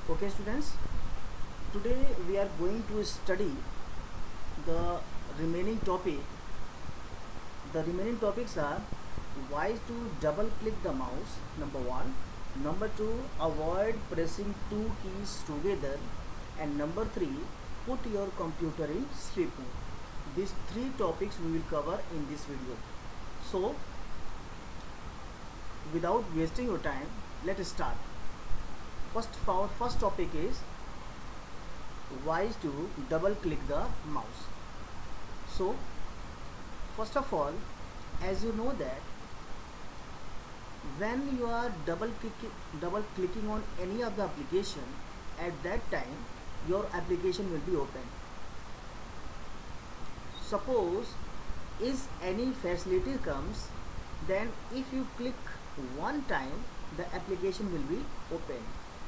Okay students, today we are going to study the remaining topic. The remaining topics are why to double click the mouse, number 1, number 2, avoid pressing two keys together, and number 3, put your computer in sleep mode. These three topics we will cover in this video. So without wasting your time, let us start. Our first topic is why to double click the mouse. So first of all, as you know that when you are double clicking on any of the application, at that time your application will be open. Suppose if any facility comes, then if you click one time the application will be open.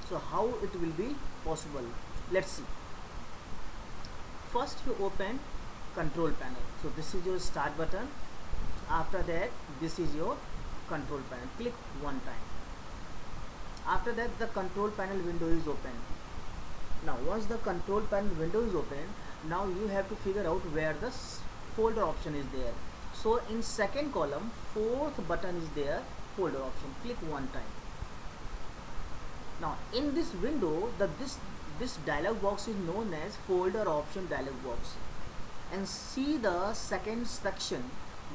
So how it will be possible? Let's see. First you open control panel. So this is your start button. After that this is your control panel. Click one time. After that the control panel window is open. Now once the control panel window is open, now you have to figure out where the folder option is there. So in second column, fourth button is there, folder option. Click one time. Now in this window, this dialog box is known as folder option dialog box. And see the second section.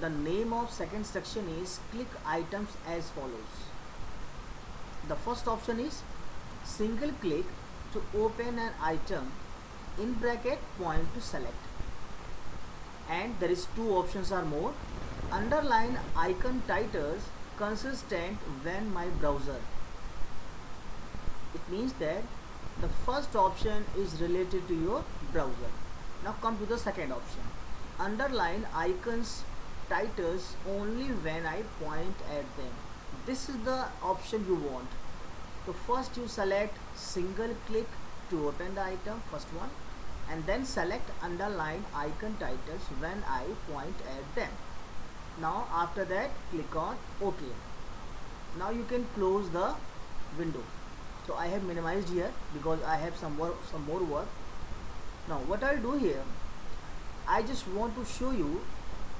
The name of second section is click items as follows. The first option is single click to open an item in bracket point to select. And there is two options are more. Underline icon titles consistent when my browser. It means that the first option is related to your browser. Now come to the second option. Underline icons titles only when I point at them. This is the option you want. So first you select single click to open the item, first one, and then select underline icon titles when I point at them. Now after that click on OK. Now you can close the window. So I have minimized here because I have some more work. Now what I'll do here, I just want to show you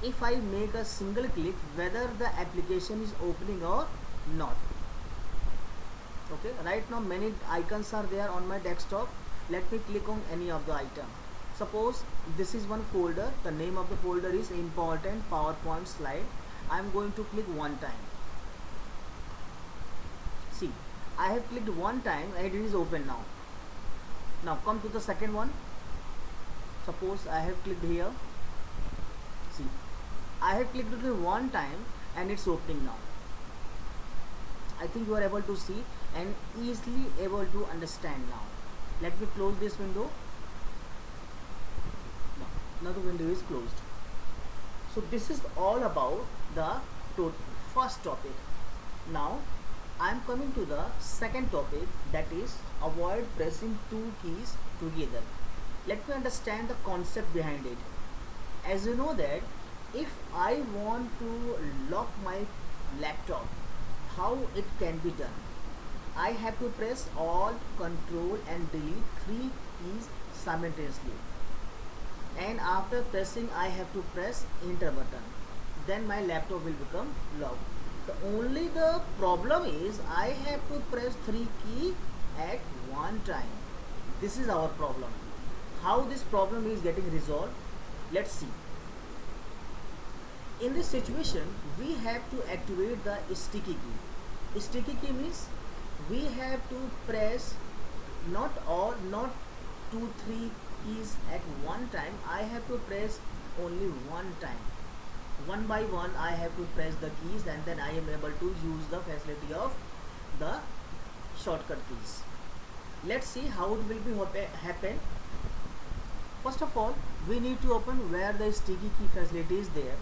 if I make a single click whether the application is opening or not. Okay, right now many icons are there on my desktop. Let me click on any of the item. Suppose this is one folder. The name of the folder is important PowerPoint slide. I am going to click one time. See, I have clicked one time and it is open now. Now come to the second one. Suppose I have clicked here. See, I have clicked it one time and it's opening now. I think you are able to see and easily able to understand now. Let me close this window. Now the window is closed. So this is all about the first topic. Now I am coming to the second topic, that is avoid pressing two keys together. Let me understand the concept behind it. As you know that if I want to lock my laptop, how it can be done? I have to press Alt, Control and Delete three keys simultaneously. And after pressing I have to press enter button. Then my laptop will become locked. Only the problem is I have to press three keys at one time. This is our problem. How this problem is getting resolved? Let's see. In this situation, we have to activate the sticky key. Sticky key means we have to press not 2, 3 keys at one time. I have to press only one time. One by one I have to press the keys and then I am able to use the facility of the shortcut keys. Let's see how it will be happen. First of all, we need to open where the sticky key facility is there.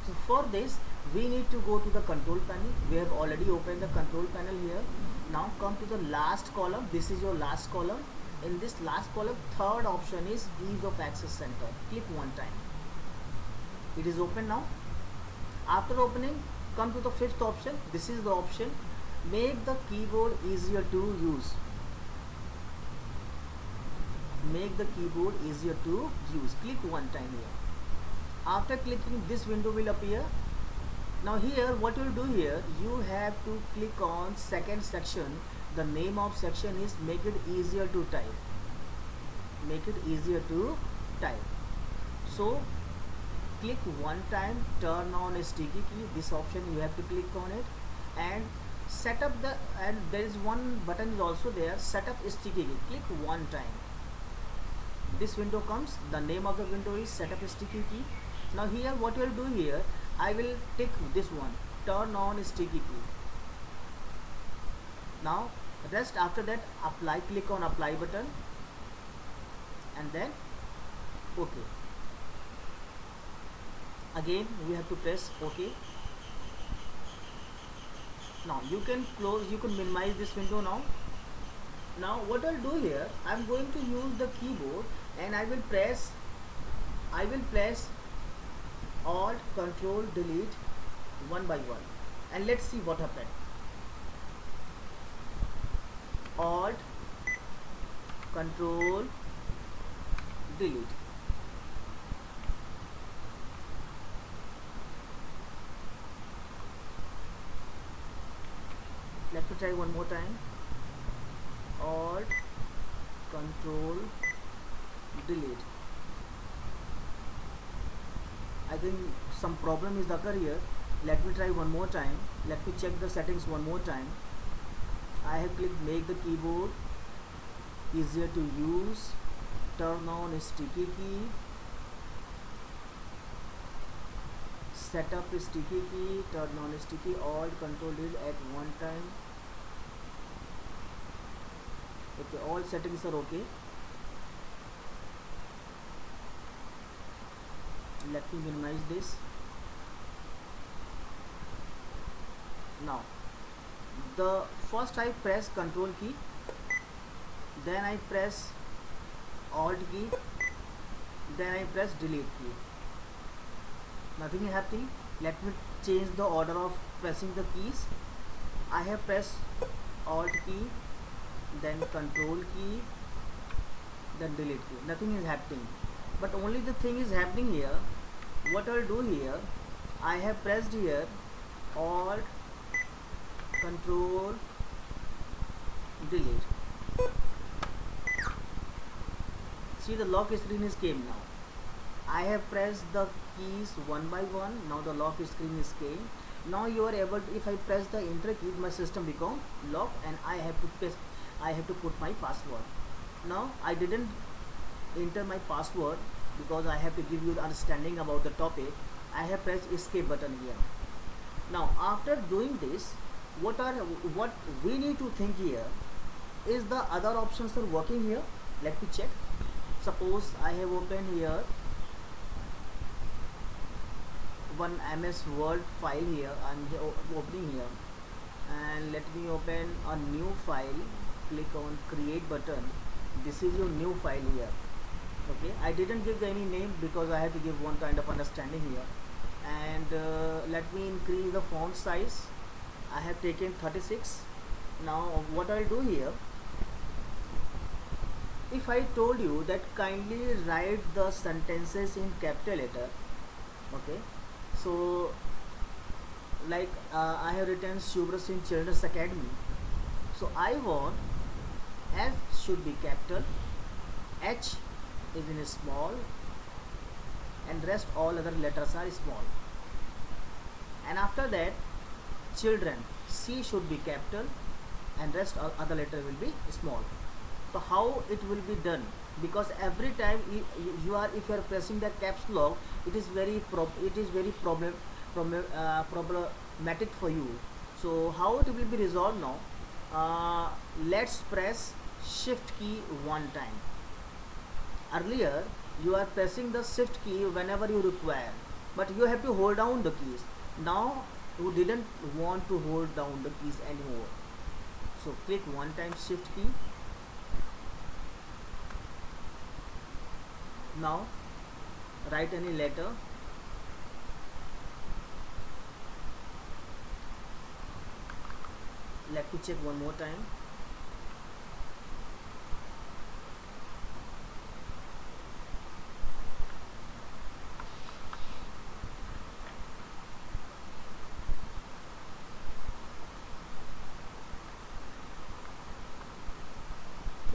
So for this we need to go to the control panel. We have already opened the control panel here. Now come to the last column. This is your last column. In this last column, third option is ease of access center. Click one time. It is open now. After opening, come to the fifth option. This is the option, make the keyboard easier to use. make the keyboard easier to use. Click one time here. After clicking, this window will appear. Now here what you'll do here, you have to click on second section. The name of section is make it easier to type. Make it easier to type. So click one time, turn on a sticky key. This option you have to click on it, and set up the, and there is one button is also there, set up sticky key. Click one time. This window comes. The name of the window is set up sticky key. Now here what you will do here, I will tick this one, turn on sticky key. Now rest, after that apply, click on apply button, and then OK. Again we have to press OK. Now you can close, you can minimize this window now. Now what I'll do here, I'm going to use the keyboard and I will press Alt Control Delete one by one, and let's see what happened. Alt Control Delete. Let me try one more time. Alt Control Delete. I think some problem is occur here. Let me try one more time. Let me check the settings one more time. I have clicked make the keyboard easier to use, turn on a sticky key, set up a sticky key, turn on a sticky, Alt Control Delete at one time. Okay, all settings are okay. Let me minimize this. Now the first I press Control key, then I press Alt key, then I press Delete key. Nothing is happening. Let me change the order of pressing the keys. I have pressed Alt key, then Control key, then Delete key. Nothing is happening, but only the thing is happening here. What I'll do here, I have pressed here Alt Control Delete. See, the lock screen is came now. I have pressed the keys one by one. Now the lock screen is came. Now you are able to, if I press the enter key, my system become lock, and I have to put my password. Now I didn't enter my password because I have to give you the understanding about the topic. I have pressed escape button here. Now after doing this, what we need to think here is the other options are working here. Let me check. Suppose I have opened here one MS Word file here. I'm opening here, and let me open a new file. Click on create button. This is your new file here. Okay, I didn't give any name because I have to give one kind of understanding here. And let me increase the font size. I have taken 36. Now what I'll do here, if I told you that kindly write the sentences in capital letter, okay, so like I have written Shubhra Singh Children's Academy, so I want S should be capital, H is in small, and rest all other letters are small. And after that, children, C should be capital, and rest other letter will be small. So how it will be done? Because every time if you are pressing the caps lock, it is very problematic for you. So how it will be resolved now? Let's press shift key one time. Earlier you are pressing the shift key whenever you require, but you have to hold down the keys. Now you didn't want to hold down the keys anymore, so click one time shift key. Now write any letter. Let me check one more time.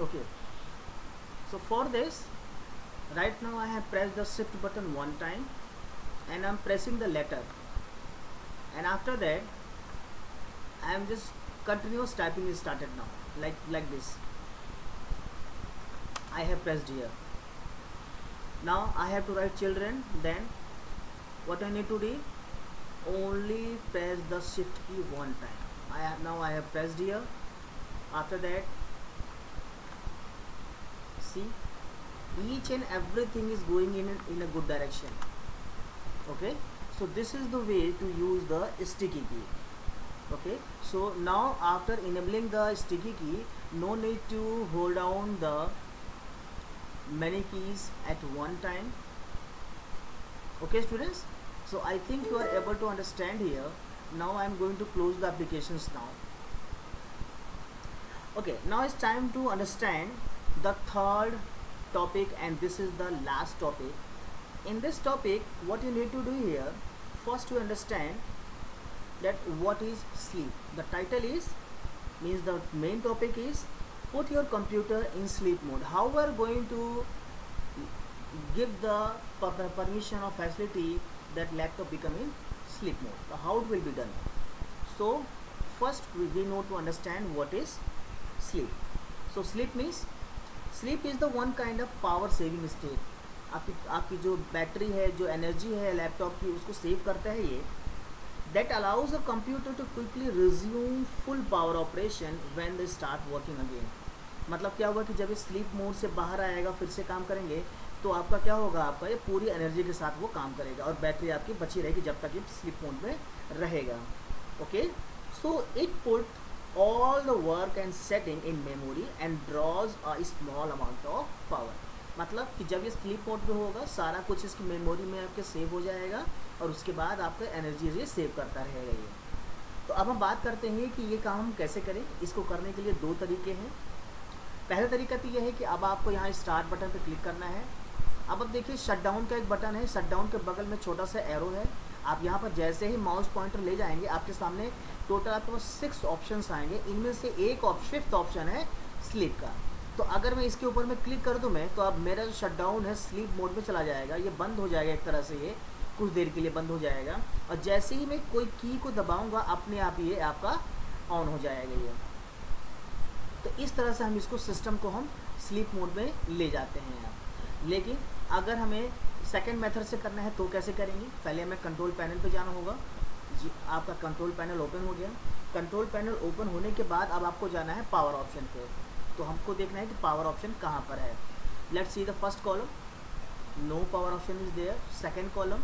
Okay, so for this, right now I have pressed the shift button one time and I'm pressing the letter, and after that I am just continuous typing is started now, like this. I have pressed here. Now I have to write children. Then what I need to do? Only press the shift key one time. I have pressed here. After that, see, each and everything is going in a good direction. Okay, so this is the way to use the sticky key. Okay, so now after enabling the sticky key, no need to hold down the many keys at one time. Okay students, so I think you are able to understand here. Now I am going to close the applications now. Okay, now it's time to understand the third topic, and this is the last topic. In this topic, what you need to do here, first to understand that what is sleep. The title is, means the main topic is put your computer in sleep mode. How we are going to give the permission or facility that laptop become in sleep mode. So how it will be done? So first we know to understand what is sleep. So sleep means, sleep is the one kind of power saving state. आपकी जो battery है, जो energy है laptop की, उसको save करता है ये. That allows a computer to quickly resume full power operation when they start working again. मतलब क्या होगा कि जब ये स्लीप मोड से बाहर आएगा, फिर से काम करेंगे, तो आपका क्या होगा, आपका ये पूरी एनर्जी के साथ वो काम करेगा और बैटरी आपकी बची रहेगी जब तक ये स्लीप मोड में रहेगा. Okay, so it put all the work and setting in memory and draws a small amount of power. मतलब कि जब ये स्लीप मोड में होगा, सारा कुछ इसकी मेमोरी में आपके सेव हो जाएगा और उसके बाद आपका एनर्जी ये सेव करता रहेगा ये. तो अब हम बात करते हैं कि ये काम हम कैसे करें. इसको करने के लिए दो तरीके हैं. पहला तरीका तो ये है कि अब आपको यहाँ स्टार्ट बटन पर क्लिक करना है. अब देखिए शटडाउन का एक बटन है, शटडाउन के बगल में छोटा सा एरो है. आप यहाँ पर जैसे ही माउस पॉइंटर ले जाएंगे, आपके सामने टोटल आपके पास 6 ऑप्शंस आएंगे. इनमें से एक फिफ्थ ऑप्शन है स्लीप का. तो अगर मैं इसके ऊपर में क्लिक कर दूँ मैं, तो अब मेरा जो शटडाउन है स्लीप मोड में चला जाएगा. ये बंद हो जाएगा एक तरह से, ये कुछ देर के लिए बंद हो जाएगा. और जैसे ही मैं कोई की को दबाऊँगा, अपने आप ये आपका ऑन हो जाएगा ये. तो इस तरह से हम इसको सिस्टम को हम स्लीप मोड में ले जाते हैं. लेकिन अगर हमें सेकेंड मेथड से करना है तो कैसे करेंगे? पहले हमें कंट्रोल पैनल पे जाना होगा. जी, आपका कंट्रोल पैनल ओपन हो गया. कंट्रोल पैनल ओपन होने के बाद अब आपको जाना है पावर ऑप्शन पे. तो हमको देखना है कि पावर ऑप्शन कहाँ पर है. Let's see the first column, no power option is there. Second column,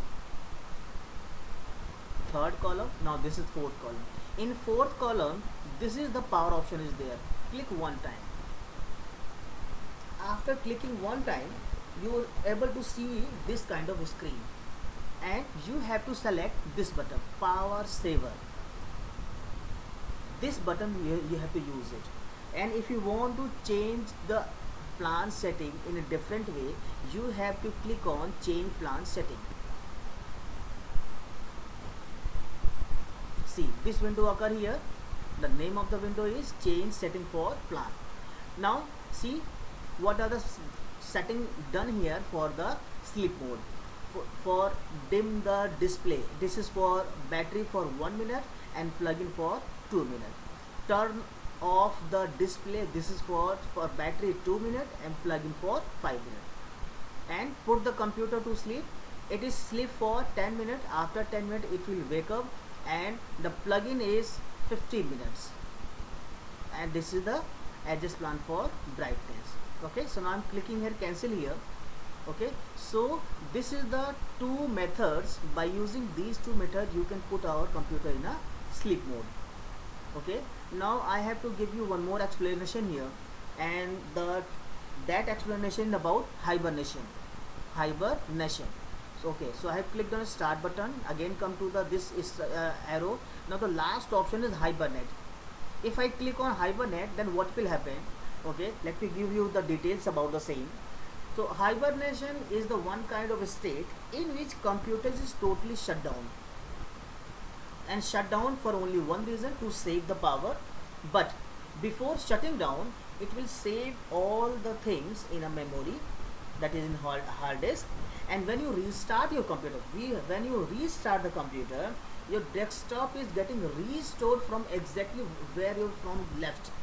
third column, now this is fourth column. In fourth column this is the power option is there. Click one time. After clicking one time, you are able to see this kind of screen, and you have to select this button, power saver. This button you have to use it. And if you want to change the plan setting in a different way, you have to click on change plan setting. See, this window occur here. The name of the window is change setting for plan. Now see what are the setting done here for the sleep mode. For dim the display, this is for battery for 1 minute and plug-in for 2 minutes. Turn off the display, this is for battery 2 minutes and plug-in for 5 minutes. And put the computer to sleep, it is sleep for 10 minutes. After 10 minutes it will wake up, and the plug-in is 15 minutes. And this is the adjust plan for brightness. Okay, so now I'm clicking here cancel here. Okay, so this is the two methods. By using these two methods you can put our computer in a sleep mode. Okay, now I have to give you one more explanation here, and that explanation about hibernation. So, okay, so I have clicked on start button. Again come to the this is arrow. Now the last option is hibernate. If I click on hibernate, then what will happen? Okay, let me give you the details about the same. So hibernation is the one kind of state in which computers is totally shut down, and shut down for only one reason, to save the power. But Before shutting down, it will save all the things in a memory, that is in hard disk. And when you restart your computer, when you restart the computer, your desktop is getting restored from exactly where you from left.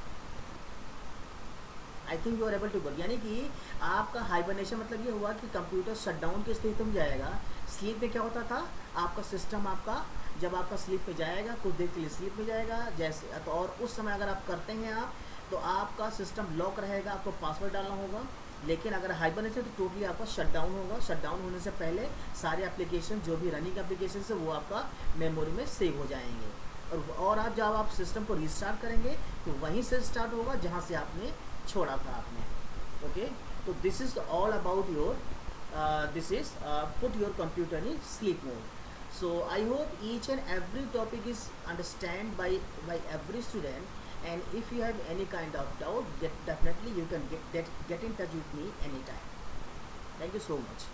I think you are able to go, यानी कि आपका hibernation मतलब ये हुआ कि computer shutdown की स्थिति में जाएगा। स्लीप में क्या होता था, आपका सिस्टम आपका जब आपका स्लीप में जाएगा, कुछ देर के लिए स्लीप में जाएगा जैसे, तो और उस समय अगर आप करते हैं आप, तो आपका सिस्टम लॉक रहेगा, आपको पासवर्ड डालना होगा। लेकिन अगर हाइबरनेशन तो टोटली आपका शटडाउन होगा। शटडाउन होने से पहले सारे एप्लीकेशन जो भी रनिंग एप्लीकेशन है वो आपका मेमोरी में सेव हो जाएंगे। और आप जब आप सिस्टम को रिस्टार्ट करेंगे तो वहीं से स्टार्ट होगा जहाँ से आपने छोड़ा था आपने। ओके, तो this is all about your this is put your computer in sleep mode. So I hope each and every topic is understand by every student, and if you have any kind of doubt, definitely you can get in touch with me anytime. Thank you so much.